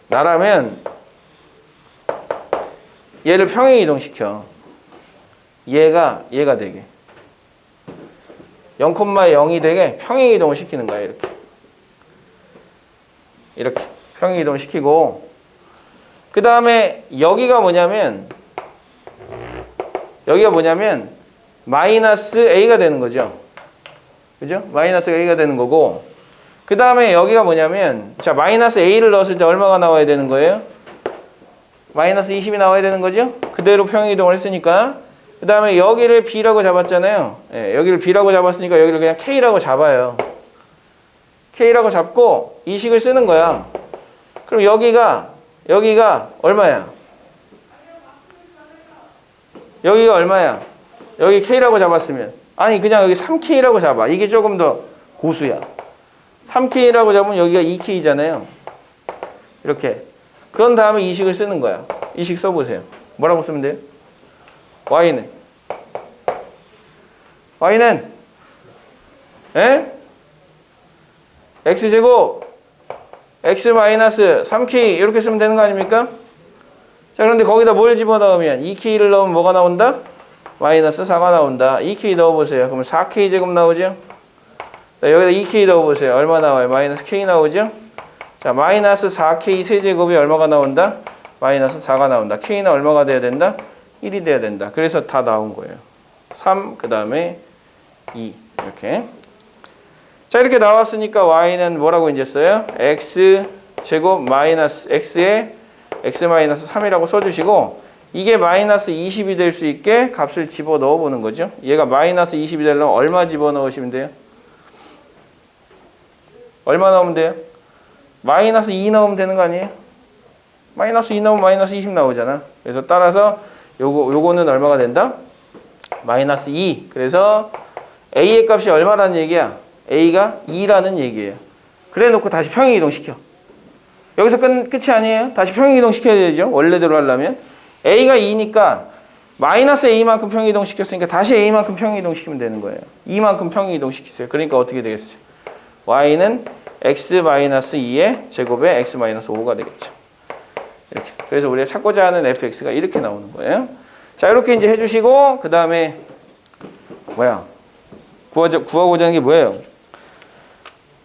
나라면 얘를 평행 이동시켜. 얘가 되게 0,0이 되게 평행 이동을 시키는 거야. 이렇게 평행 이동을 시키고 그 다음에 여기가 뭐냐면 마이너스 a가 되는 거죠. 그죠? 마이너스 a가 되는 거고 그 다음에 여기가 뭐냐면 자, 마이너스 a를 넣었을 때 얼마가 나와야 되는 거예요? 마이너스 20이 나와야 되는 거죠? 그대로 평행 이동을 했으니까 그 다음에 여기를 b라고 잡았잖아요. 예, 여기를 b라고 잡았으니까 여기를 그냥 k라고 잡아요. k라고 잡고 이 식을 쓰는 거야. 그럼 여기가 얼마야? 여기가 얼마야? 여기 k라고 잡았으면 아니 그냥 여기 3k라고 잡아. 이게 조금 더 고수야. 3k라고 잡으면 여기가 2k잖아요. 이렇게. 그런 다음에 이 식을 쓰는 거야. 이 식 써보세요. 뭐라고 쓰면 돼요? y는 x제곱 x 마이너스 3k 이렇게 쓰면 되는 거 아닙니까? 자, 그런데 거기다 뭘 집어넣으면 2k를 넣으면 뭐가 나온다? 마이너스 4가 나온다. 2k 넣어보세요. 그러면 4k 제곱 나오죠? 자, 여기다 2k 넣어보세요. 얼마 나와요? 마이너스 k 나오죠? 자, 마이너스 4k 세제곱이 얼마가 나온다? 마이너스 4가 나온다. k는 얼마가 돼야 된다? 1이 돼야 된다. 그래서 다 나온 거예요. 3, 그 다음에 2 이렇게. 자, 이렇게 나왔으니까 y는 뭐라고 이제 써요? x 제곱 마이너스 x에 x 마이너스 3이라고 써주시고, 이게 마이너스 20이 될 수 있게 값을 집어넣어 보는 거죠. 얘가 마이너스 20이 되려면 얼마 집어넣으시면 돼요? 얼마 넣으면 돼요? 마이너스 2 넣으면 되는 거 아니에요? 마이너스 2 넣으면 마이너스 20 나오잖아. 그래서 따라서 요거는 얼마가 된다? 마이너스 2. 그래서 a의 값이 얼마라는 얘기야? a가 2라는 얘기예요. 그래 놓고 다시 평행이동 시켜. 여기서 끝이 아니에요. 다시 평행이동 시켜야 되죠. 원래대로 하려면. a가 2니까 마이너스 a만큼 평행이동 시켰으니까 다시 a만큼 평행이동 시키면 되는 거예요. 2만큼 평행이동 시키세요. 그러니까 어떻게 되겠어요? y는 x 마이너스 2의 제곱에 x 마이너스 5가 되겠죠. 이렇게. 그래서 우리가 찾고자 하는 fx가 이렇게 나오는 거예요. 자, 이렇게 이제 해주시고, 그 다음에 뭐야? 구하고자 하는 게 뭐예요?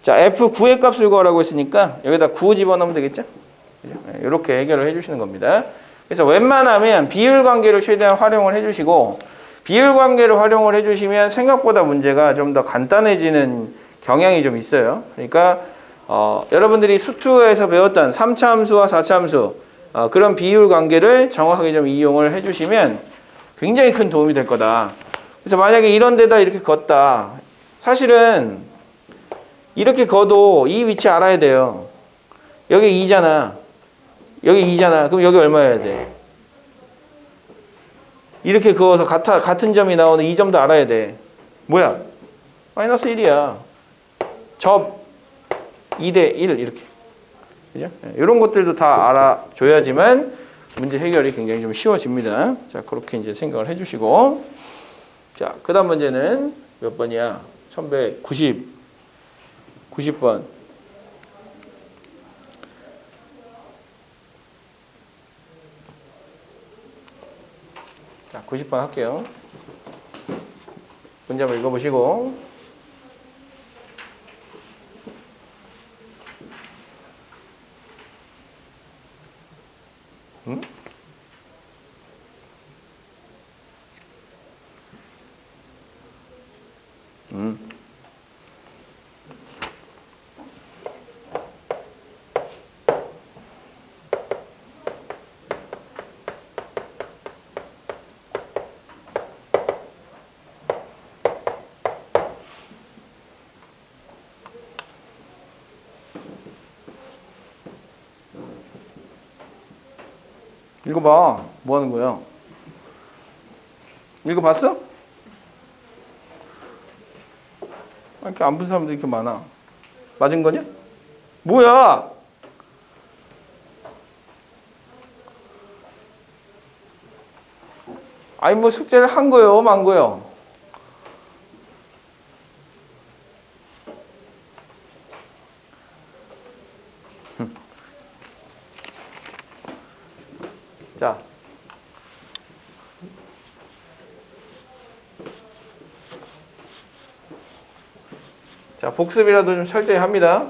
자, f9의 값을 구하라고 했으니까 여기다 9 집어넣으면 되겠죠? 이렇게 해결을 해주시는 겁니다. 그래서 웬만하면 비율 관계를 최대한 활용을 해주시고, 비율 관계를 활용을 해주시면 생각보다 문제가 좀 더 간단해지는 경향이 좀 있어요. 그러니까 여러분들이 수투에서 배웠던 3차 함수와 4차 함수, 그런 비율 관계를 정확하게 좀 이용을 해주시면 굉장히 큰 도움이 될 거다. 그래서 만약에 이런 데다 이렇게 걷다. 사실은 이렇게 걷도 이 위치 알아야 돼요. 여기 2잖아. 여기 2잖아. 그럼 여기 얼마여야 돼? 이렇게 그어서 같은 점이 나오는 이 점도 알아야 돼. 뭐야? 마이너스 1이야. 접 2대 1 이렇게. 그죠? 이런 것들도 다 알아줘야지만 문제 해결이 굉장히 좀 쉬워집니다. 자, 그렇게 이제 생각을 해주시고. 자, 그 다음 문제는 몇 번이야? 90번. 자, 90번 할게요. 문제 한번 읽어보시고. 응? 읽어봐. 뭐 하는 거야? 읽어봤어? 이렇게 안 본 사람들이 이렇게 많아. 맞은 거냐? 뭐야? 아니 뭐 숙제를 한 거요, 만 거요? 자, 복습이라도 좀 철저히 합니다.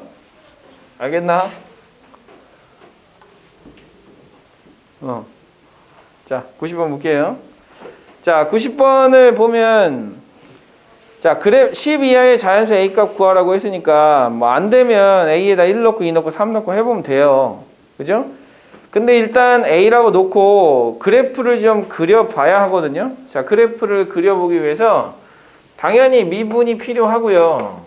알겠나? 자, 90번 볼게요. 자, 90번을 보면, 자, 그래 10 이하의 자연수 a 값 구하라고 했으니까 뭐 안 되면 a에다 1 넣고 2 넣고 3 넣고 해보면 돼요. 그죠? 근데 일단 a라고 놓고 그래프를 좀 그려봐야 하거든요. 자, 그래프를 그려보기 위해서 당연히 미분이 필요하고요.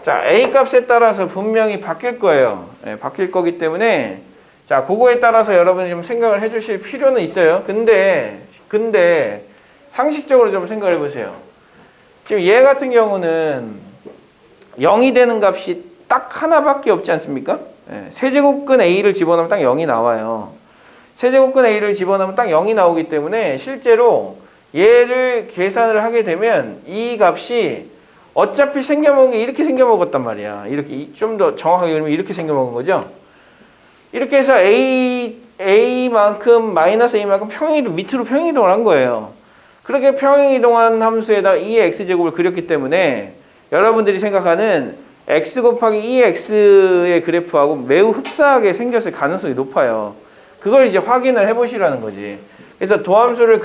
자, a 값에 따라서 분명히 바뀔 거예요. 네, 바뀔 거기 때문에 자, 그거에 따라서 여러분이 좀 생각을 해주실 필요는 있어요. 근데 상식적으로 좀 생각을 해보세요. 지금 얘 같은 경우는 0이 되는 값이 딱 하나밖에 없지 않습니까? 네, 세제곱근 a를 집어넣으면 딱 0이 나와요. 세제곱근 a를 집어넣으면 딱 0이 나오기 때문에 실제로 얘를 계산을 하게 되면 이 값이 어차피 생겨먹은 게 이렇게 생겨먹었단 말이야. 이렇게 좀 더 정확하게 그러면 이렇게 생겨먹은 거죠. 이렇게 해서 a만큼 마이너스 a만큼 밑으로 평행이동을 한 거예요. 그렇게 평행이동한 함수에다 2의 x제곱을 그렸기 때문에 여러분들이 생각하는 x 곱하기 2x의 그래프하고 매우 흡사하게 생겼을 가능성이 높아요. 그걸 이제 확인을 해보시라는 거지. 그래서 도함수를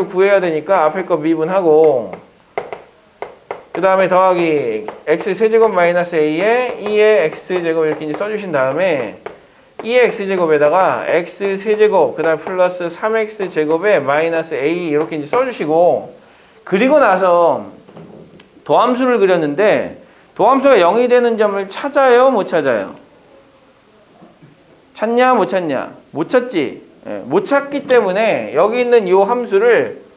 구해야 되니까 앞에 거 미분하고 그 다음에 더하기 x 세제곱 마이너스 a에 2의 x제곱 이렇게 이제 써주신 다음에 2의 x제곱에다가 x 세제곱 그 다음에 플러스 3x제곱에 마이너스 a 이렇게 이제 써주시고, 그리고 나서 도함수를 그렸는데 도함수가 0이 되는 점을 찾아요, 못 찾아요? 찾냐, 못 찾냐? 못 찾지. 못 찾기 때문에 여기 있는 이 함수를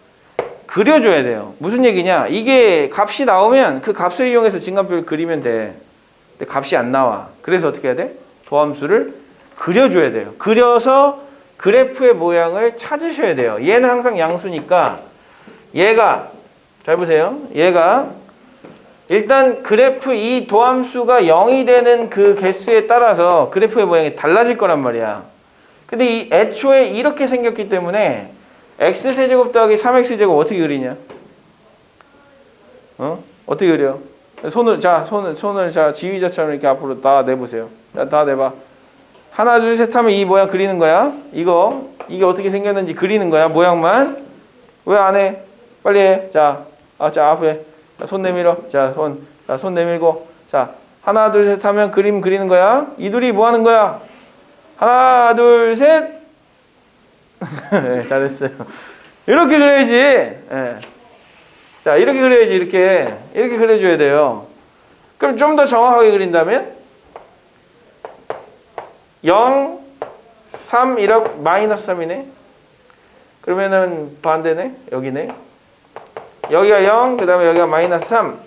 그려줘야 돼요. 무슨 얘기냐? 이게 값이 나오면 그 값을 이용해서 진간표를 그리면 돼. 근데 값이 안 나와. 그래서 어떻게 해야 돼? 도함수를 그려줘야 돼요. 그려서 그래프의 모양을 찾으셔야 돼요. 얘는 항상 양수니까 얘가, 잘 보세요. 얘가 일단 그래프 이 도함수가 0이 되는 그 개수에 따라서 그래프의 모양이 달라질 거란 말이야. 근데 이 애초에 이렇게 생겼기 때문에 x세제곱 더하기 3x제곱 어떻게 그리냐? 어떻게 그려? 손을 자 지휘자처럼 이렇게 앞으로 다 내보세요. 다 내봐. 하나 둘 셋 하면 이 모양 그리는 거야. 이게 어떻게 생겼는지 그리는 거야. 모양만. 왜 안 해? 빨리 해. 자 앞에 손 내밀어. 손 내밀고. 자 하나 둘 셋 하면 그림 그리는 거야. 이 둘이 뭐 하는 거야? 하나 둘 셋. 네, 잘했어요. 이렇게 그려야지. 네. 자, 이렇게 그려야지. 이렇게 그려줘야 돼요. 그럼 좀 더 정확하게 그린다면 0, 3, 1억 마이너스 3이네. 그러면은 반대네. 여기네. 여기가 0, 그 다음에 여기가 마이너스 3.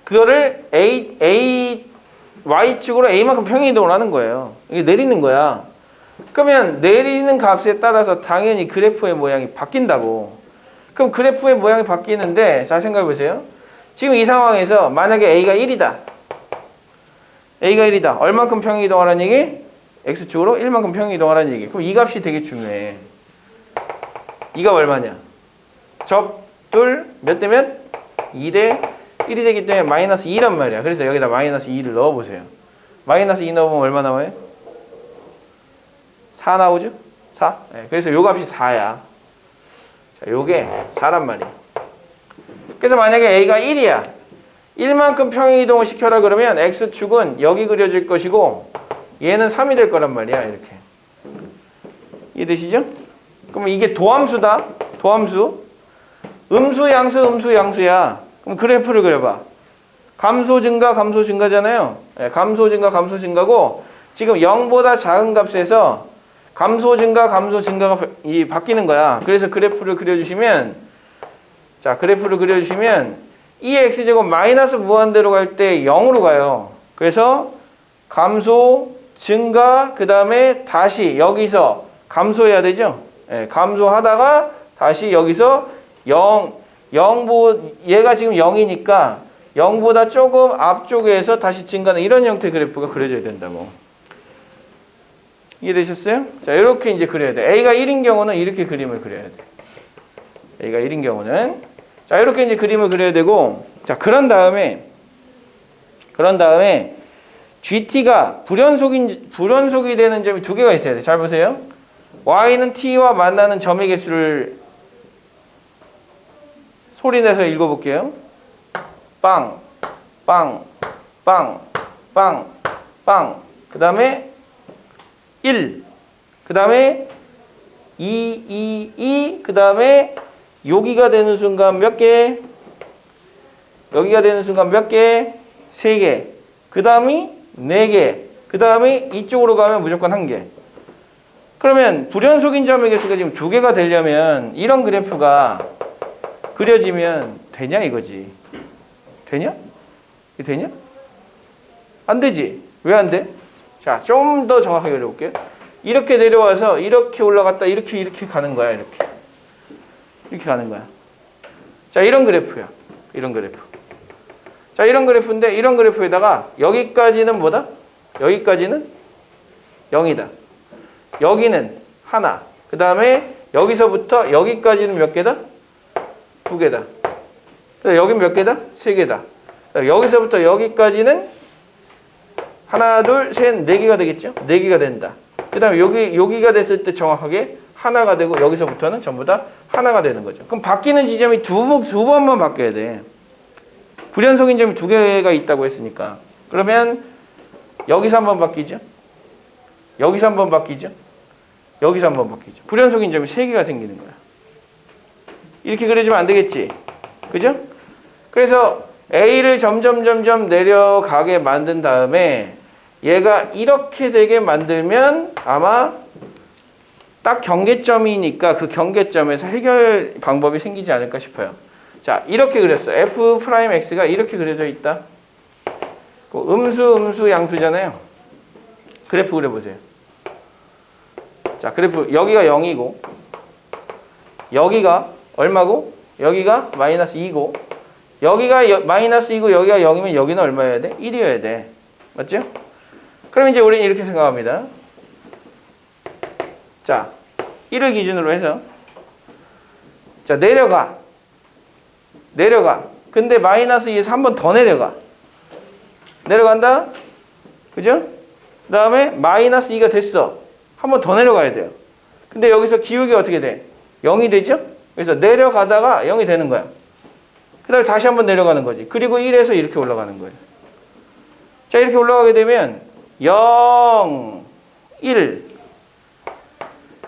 그거를 Y축으로 A만큼 평행이동을 하는 거예요. 이게 내리는 거야. 그러면 내리는 값에 따라서 당연히 그래프의 모양이 바뀐다고. 그럼 그래프의 모양이 바뀌는데, 자 생각해 보세요. 지금 이 상황에서 만약에 A가 1이다. A가 1이다. 얼만큼 평행이동하라는 얘기? X축으로 1만큼 평행이동하라는 얘기. 그럼 이 값이 되게 중요해. 이가 얼마냐? 접둘 몇 대 몇? 2대 1이 되기 때문에 마이너스 2란 말이야. 그래서 여기다 마이너스 2를 넣어보세요. 마이너스 2 넣어보면 얼마 나와요? 4 나오죠? 4? 네, 그래서 요 값이 4야. 자, 요게 4란 말이야. 그래서 만약에 A가 1이야. 1만큼 평행이동을 시켜라 그러면 X축은 여기 그려질 것이고 얘는 3이 될 거란 말이야. 이렇게. 이해되시죠? 그러면 이게 도함수다. 도함수. 음수, 양수야. 그럼 그래프를 그려봐. 감소, 증가잖아요. 네, 감소, 증가고 지금 0보다 작은 값에서 감소, 증가가 바뀌는 거야. 그래서 그래프를 그려주시면, 자, 그래프를 그려주시면 2의 x제곱 마이너스 무한대로 갈 때 0으로 가요. 그래서 감소, 증가, 그 다음에 다시 여기서 감소해야 되죠. 네, 감소하다가 다시 여기서 얘가 지금 0이니까 0보다 조금 앞쪽에서 다시 증가하는 이런 형태의 그래프가 그려져야 된다고. 이해되셨어요? 자, 이렇게 이제 그려야 돼. A가 1인 경우는 이렇게 그림을 그려야 돼. A가 1인 경우는. 자, 이렇게 이제 그림을 그려야 되고, 자, 그런 다음에 GT가 불연속이 되는 점이 두 개가 있어야 돼. 잘 보세요. Y는 T와 만나는 점의 개수를 소리 내서 읽어볼게요. 빵, 빵, 빵, 빵, 빵. 그 다음에 1. 그 다음에 2, 그 다음에 여기가 되는 순간 몇 개? 여기가 되는 순간 몇 개? 3개. 그 다음이 4개. 그 다음에 이쪽으로 가면 무조건 1개. 그러면 불연속인 점의 개수가 지금 2개가 되려면 이런 그래프가 그려지면 되냐 이거지. 되냐? 이게 되냐? 안 되지. 왜 안 돼? 자, 좀 더 정확하게 그려볼게요. 이렇게 내려와서 이렇게 올라갔다 이렇게 가는 거야. 이렇게 가는 거야. 자, 이런 그래프야. 이런 그래프. 자, 이런 그래프인데 이런 그래프에다가 여기까지는 뭐다? 여기까지는 0이다. 여기는 하나. 그 다음에 여기서부터 여기까지는 몇 개다? 2개다. 여기는 몇 개다? 3개다. 여기서부터 여기까지는 하나, 둘, 셋, 4개가 되겠죠? 4개가 된다. 그 다음에 여기가 됐을 때 정확하게 하나가 되고 여기서부터는 전부 다 하나가 되는 거죠. 그럼 바뀌는 지점이 두 번만 바뀌어야 돼. 불연속인 점이 두 개가 있다고 했으니까. 그러면 여기서 한번 바뀌죠. 여기서 한번 바뀌죠. 여기서 한번 바뀌죠. 불연속인 점이 세 개가 생기는 거야. 이렇게 그려주면 안 되겠지. 그죠? 그래서 A를 점점 내려가게 만든 다음에 얘가 이렇게 되게 만들면 아마 딱 경계점이니까 그 경계점에서 해결 방법이 생기지 않을까 싶어요. 자, 이렇게 그렸어. F'X가 이렇게 그려져 있다. 음수 양수잖아요. 그래프 그려보세요. 자, 그래프 여기가 0이고 여기가 얼마고? 여기가 마이너스 2고 여기가 마이너스 2고 여기가 0이면 여기는 얼마여야 돼? 1이어야 돼. 맞죠? 그럼 이제 우리는 이렇게 생각합니다. 자, 1을 기준으로 해서 자, 내려가. 근데 마이너스 2에서 한 번 더 내려간다. 그죠? 그 다음에 마이너스 2가 됐어. 한 번 더 내려가야 돼요. 근데 여기서 기울기 어떻게 돼? 0이 되죠? 그래서 내려가다가 0이 되는 거야. 그 다음에 다시 한 번 내려가는 거지. 그리고 1에서 이렇게 올라가는 거예요. 자, 이렇게 올라가게 되면 0, 1.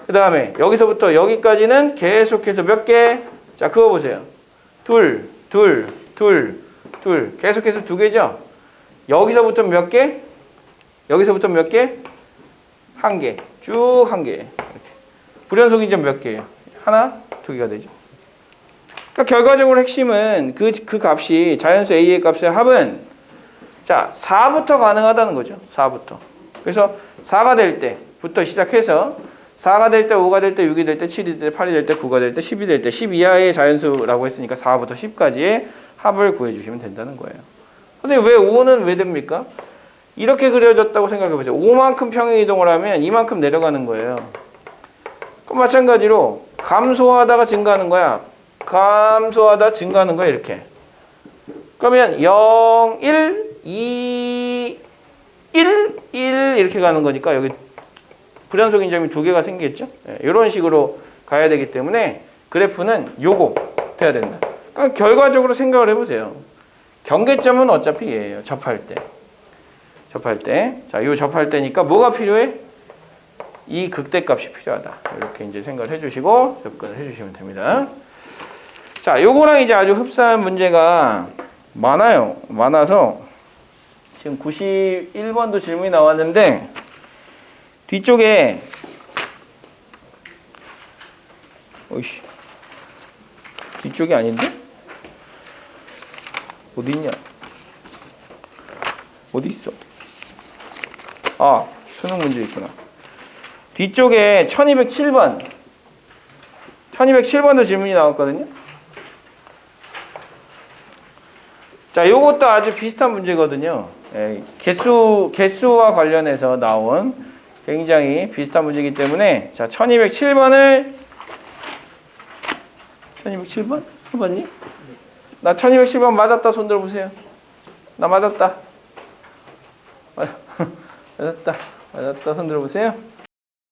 그 다음에 여기서부터 여기까지는 계속해서 몇 개? 자, 그거 보세요. 둘. 계속해서 두 개죠? 여기서부터 몇 개? 여기서부터 몇 개? 한 개. 쭉 한 개. 이렇게. 불연속인 점 몇 개예요? 하나, 두 개가 되죠. 그러니까 결과적으로 핵심은 그 값이 자연수 A의 값의 합은 자, 4부터 가능하다는 거죠. 4부터. 그래서 4가 될 때부터 시작해서 4가 될 때, 5가 될 때, 6이 될 때, 7이 될 때, 8이 될 때, 9가 될 때, 10이 될 때, 10 이하의 자연수라고 했으니까 4부터 10까지의 합을 구해주시면 된다는 거예요. 선생님, 왜 5는 왜 됩니까? 이렇게 그려졌다고 생각해 보세요. 5만큼 평행이동을 하면 이만큼 내려가는 거예요. 그럼 마찬가지로 감소하다가 증가하는 거야. 감소하다 증가하는 거야, 이렇게. 그러면 0, 1, 2, 1, 1 이렇게 가는 거니까 여기 불연속인 점이 두 개가 생기겠죠? 이런 식으로 가야 되기 때문에 그래프는 요거 돼야 된다. 그러니까 결과적으로 생각을 해보세요. 경계점은 어차피 얘예요. 접할 때. 자, 요 접할 때니까 뭐가 필요해? 이 극대값이 필요하다. 이렇게 이제 생각을 해주시고 접근을 해주시면 됩니다. 자, 요거랑 이제 아주 흡사한 문제가 많아요. 많아서 지금 91번도 질문이 나왔는데 뒤쪽에 어이씨 뒤쪽이 아닌데? 어디 있냐? 어디 있어? 아, 수능 문제 있구나. 뒤쪽에 1207번 1207번도 질문이 나왔거든요. 자, 요것도 아주 비슷한 문제거든요. 개수와 관련해서 나온 굉장히 비슷한 문제이기 때문에 자, 1207번을 1207번? 해봤니? 나 1207번 맞았다 손 들어보세요. 나 맞았다. 맞았다 손 들어보세요.